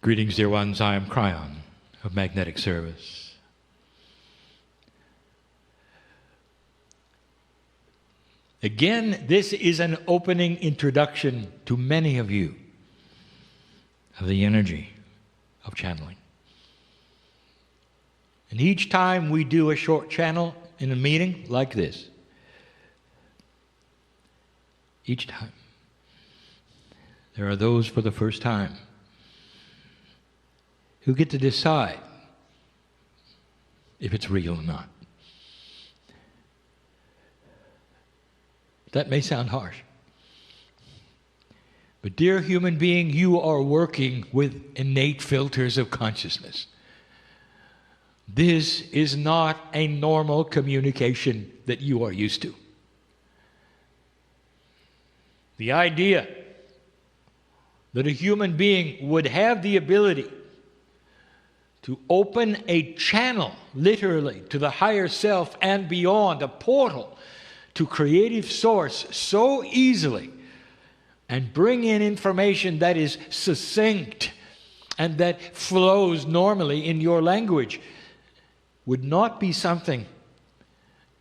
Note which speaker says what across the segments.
Speaker 1: Greetings, dear ones. I am Kryon of Magnetic Service. Again, this is an opening introduction to many of you of the energy of channeling. And each time we do a short channel in a meeting like this, each time, there are those for the first time who get to decide if it's real or not. That may sound harsh. But dear human being, you are working with innate filters of consciousness. This is not a normal communication that you are used to. The idea that a human being would have the ability to open a channel, literally, to the higher self and beyond, a portal to creative source so easily, and bring in information that is succinct and that flows normally in your language, would not be something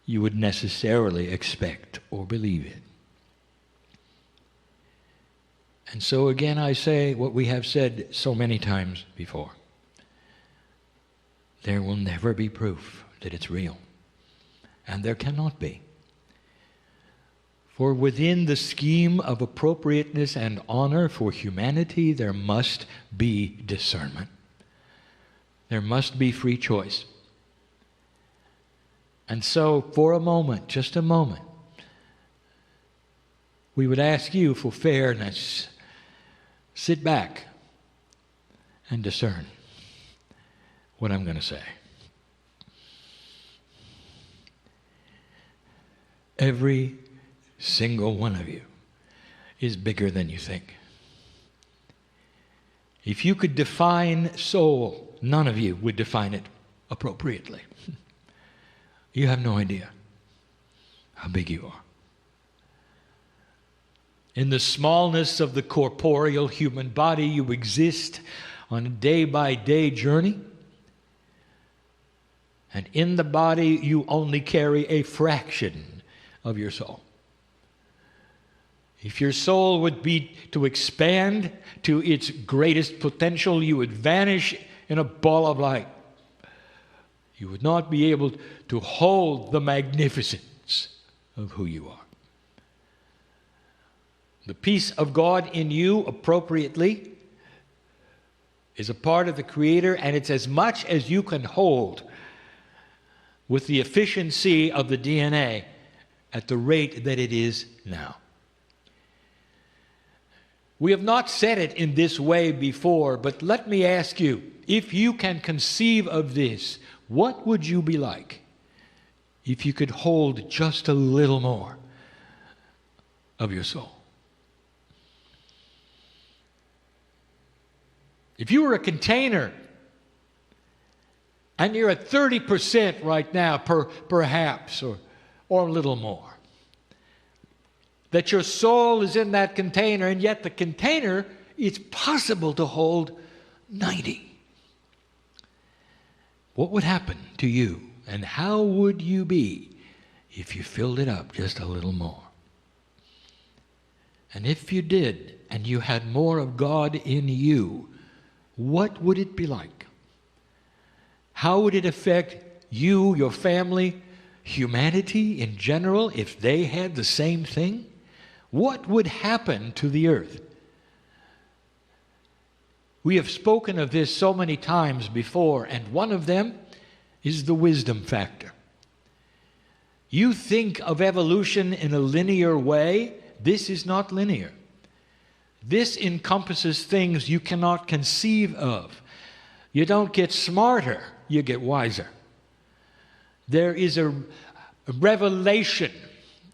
Speaker 1: you would necessarily expect or believe in. And so again I say what we have said so many times before. There will never be proof that it's real. And there cannot be. For within the scheme of appropriateness and honor for humanity, there must be discernment. There must be free choice. And so, for a moment, just a moment, we would ask you for fairness. Sit back and discern what I'm going to say. Every single one of you is bigger than you think. If you could define soul, none of you would define it appropriately. You have no idea how big you are. In the smallness of the corporeal human body, you exist on a day-by-day journey. And in the body, you only carry a fraction of your soul. If your soul would be to expand to its greatest potential, you would vanish in a ball of light. You would not be able to hold the magnificence of who you are. The peace of God in you, appropriately, is a part of the Creator, and it's as much as you can hold with the efficiency of the DNA at the rate that it is now. We have not said it in this way before, but let me ask you, if you can conceive of this, what would you be like if you could hold just a little more of your soul? If you were a container and you're at 30% right now, perhaps, or a little more, that your soul is in that container, and yet the container, it's possible to hold 90. What would happen to you, and how would you be if you filled it up just a little more? And if you did, and you had more of God in you, what would it be like? How would it affect you, your family, humanity in general, if they had the same thing? What would happen to the earth? We have spoken of this so many times before, and one of them is the wisdom factor. You think of evolution in a linear way. This is not linear. This encompasses things you cannot conceive of. You don't get smarter, you get wiser. There is a revelation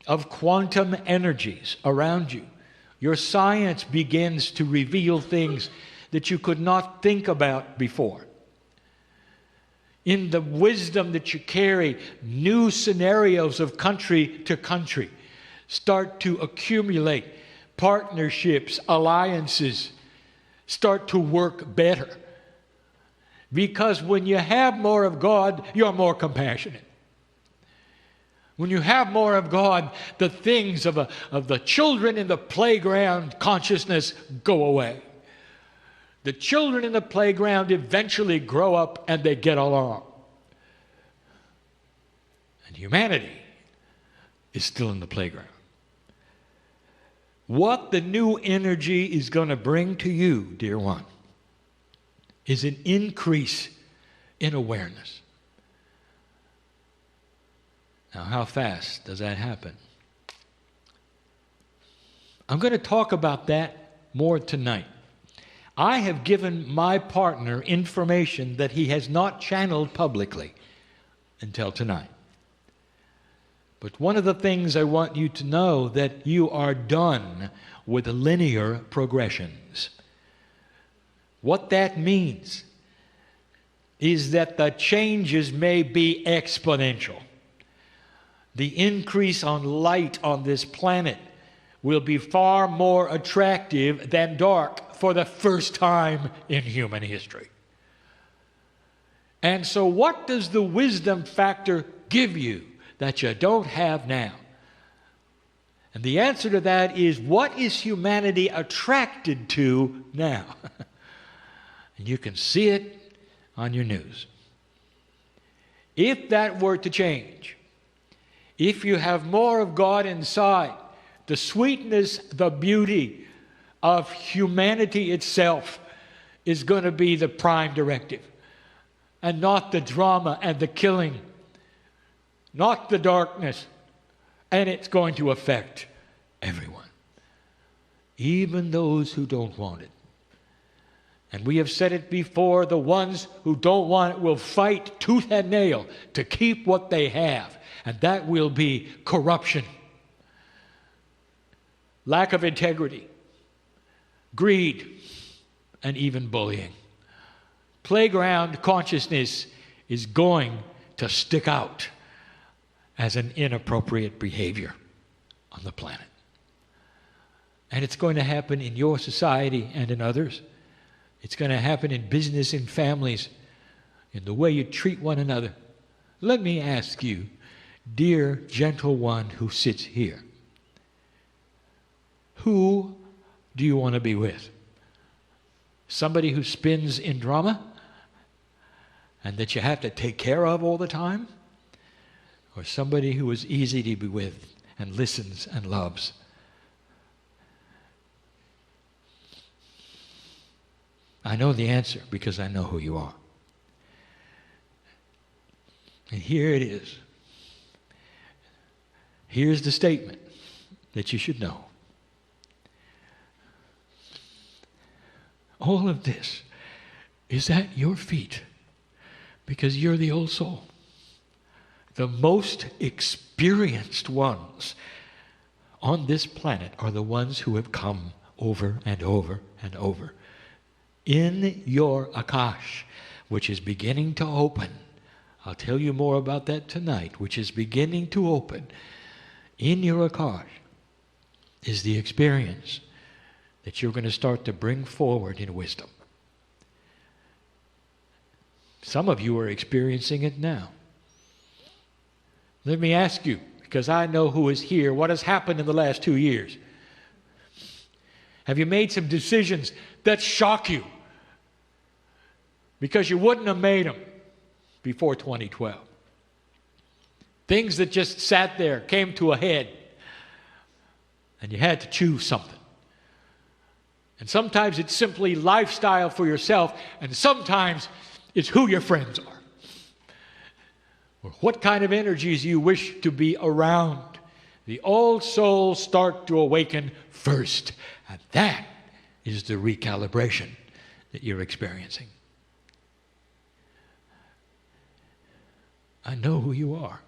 Speaker 1: of quantum energies around you. Your science begins to reveal things that you could not think about before. In the wisdom that you carry, new scenarios of country to country start to accumulate. Partnerships, alliances, start to work better. Because when you have more of God, you're more compassionate. When you have more of God, the things of the children in the playground consciousness go away. The children in the playground eventually grow up and they get along. And humanity is still in the playground. What the new energy is going to bring to you, dear one, is an increase in awareness. Now, how fast does that happen? I'm going to talk about that more tonight. I have given my partner information that he has not channeled publicly until tonight. But one of the things I want you to know that you are done with linear progressions. What that means is that the changes may be exponential. The increase on light on this planet will be far more attractive than dark for the first time in human history. And so what does the wisdom factor give you that you don't have now? And the answer to that is, what is humanity attracted to now? And you can see it on your news. If that were to change, if you have more of God inside, the sweetness, the beauty of humanity itself is going to be the prime directive, and not the drama and the killing, not the darkness. And it's going to affect everyone, even those who don't want it. And we have said it before, the ones who don't want it will fight tooth and nail to keep what they have. And that will be corruption, lack of integrity, greed, and even bullying. Playground consciousness is going to stick out as an inappropriate behavior on the planet. And it's going to happen in your society and in others. It's going to happen in business, in families, in the way you treat one another. Let me ask you, dear gentle one who sits here, who do you want to be with? Somebody who spins in drama and that you have to take care of all the time? Or somebody who is easy to be with and listens and loves? I know the answer because I know who you are. And here it is. Here's the statement that you should know. All of this is at your feet because you're the old soul. The most experienced ones on this planet are the ones who have come over and over and over. In your Akash, which is beginning to open, I'll tell you more about that tonight, which is beginning to open. In your Akash is the experience that you're going to start to bring forward in wisdom. Some of you are experiencing it now. Let me ask you, because I know who is here, what has happened in the last 2 years? Have you made some decisions that shock you? Because you wouldn't have made them before 2012. Things that just sat there, came to a head, and you had to choose something. And sometimes it's simply lifestyle for yourself, and sometimes it's who your friends are, or what kind of energies you wish to be around. The old souls start to awaken first, and that is the recalibration that you're experiencing. I know who you are.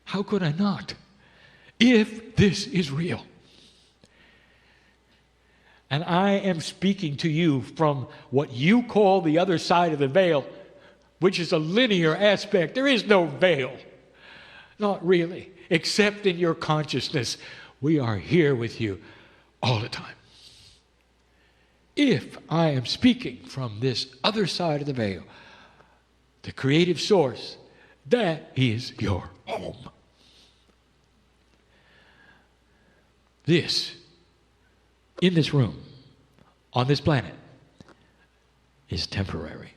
Speaker 1: How could I not? If this is real. And I am speaking to you from what you call the other side of the veil, which is a linear aspect. There is no veil. Not really. Except in your consciousness. We are here with you all the time. if I am speaking from this other side of the veil, the creative source, that is your home. This, in this room, on this planet, is temporary.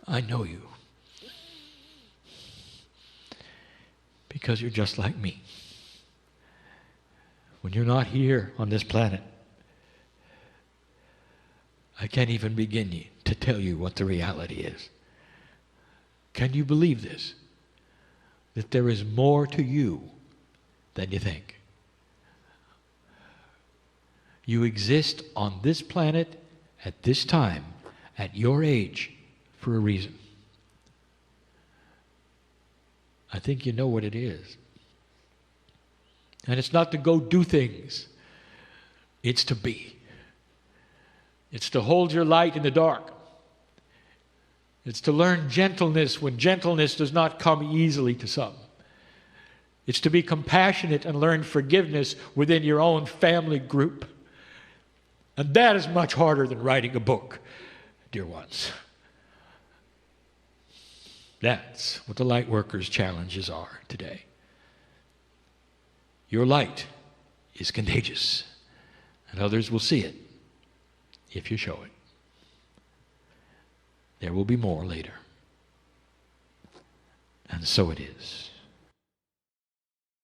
Speaker 1: I know you. Because you're just like me. When you're not here on this planet, I can't even begin to tell you what the reality is. Can you believe this? That there is more to you than you think. You exist on this planet at this time, at your age, for a reason. I think you know what it is. And it's not to go do things. It's to be. It's to hold your light in the dark. It's to learn gentleness when gentleness does not come easily to some. It's to be compassionate and learn forgiveness within your own family group. And that is much harder than writing a book, dear ones. That's what the light workers' challenges are today. Your light is contagious, and others will see it if you show it. There will be more later. And so it is.